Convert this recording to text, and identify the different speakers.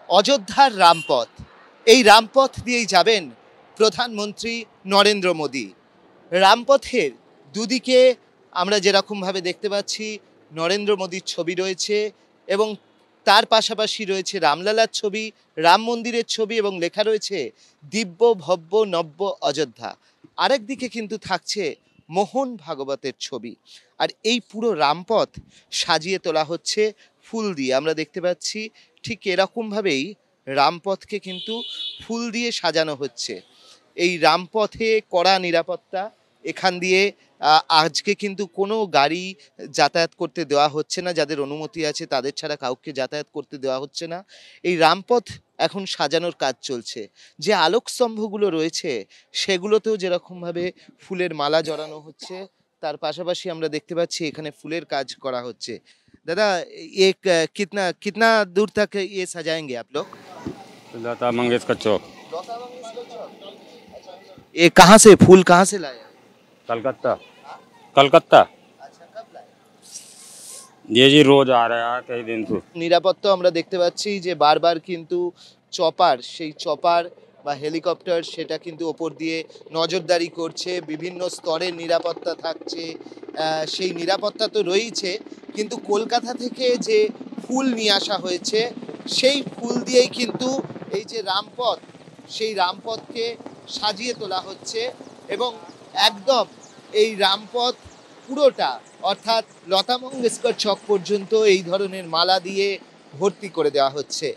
Speaker 1: অযোধ্যার রামপথ, এই রামপথ দিয়েই যাবেন প্রধানমন্ত্রী নরেন্দ্র মোদী। রামপথের দুদিকে আমরা যেরকমভাবে দেখতে পাচ্ছি নরেন্দ্র মোদীর ছবি রয়েছে এবং তার পাশাপাশি রয়েছে রামলালার ছবি, রাম মন্দিরের ছবি এবং লেখা রয়েছে দিব্য ভব্য নব্য অযোধ্যা। আরেক দিকে কিন্তু থাকছে মোহন ভাগবতের ছবি। আর এই পুরো রামপথ সাজিয়ে তোলা হচ্ছে ফুল দিয়ে। আমরা দেখতে পাচ্ছি ঠিক এরকমভাবেই রামপথকে কিন্তু ফুল দিয়ে সাজানো হচ্ছে। এই রামপথে কড়া নিরাপত্তা, এখান দিয়ে আজকে কিন্তু কোনো গাড়ি যাতায়াত করতে দেওয়া হচ্ছে না, যাদের অনুমতি আছে তাদের ছাড়া কাউকে যাতায়াত করতে দেওয়া হচ্ছে না। এই রামপথ এখন সাজানোর কাজ চলছে। যে আলোকস্তম্ভগুলো রয়েছে সেগুলোতেও যেরকমভাবে ফুলের মালা জড়ানো হচ্ছে, তার পাশাপাশি আমরা দেখতে পাচ্ছি এখানে ফুলের কাজ করা হচ্ছে। দাদা, এক কিতনা কিতনা দূর তক ये सजाएंगे आप लोग?
Speaker 2: लता मंगेशकर चौक,
Speaker 1: ये कहाँ से फूल कहाँ से लाए?
Speaker 2: कलकत्ता। कलकत्ता
Speaker 1: अच्छा, कब लाए?
Speaker 2: ये जी रोज आ रहा है कई दिन से।
Speaker 1: নিরাপত্তা আমরা দেখতে পাচ্ছি যে বারবার কিন্তু চপার, সেই চপার বা হেলিকপ্টার সেটা কিন্তু ওপর দিয়ে নজরদারি করছে, বিভিন্ন স্তরের নিরাপত্তা থাকছে। সেই নিরাপত্তা তো রয়েছে, কিন্তু কলকাতা থেকে যে ফুল নিয়ে আসা হয়েছে সেই ফুল দিয়েই কিন্তু এই যে রামপথ, সেই রামপথকে সাজিয়ে তোলা হচ্ছে এবং একদম এই রামপথ পুরোটা, অর্থাৎ লতা মঙ্গেশকর চক পর্যন্ত এই ধরনের মালা দিয়ে ভর্তি করে দেওয়া হচ্ছে।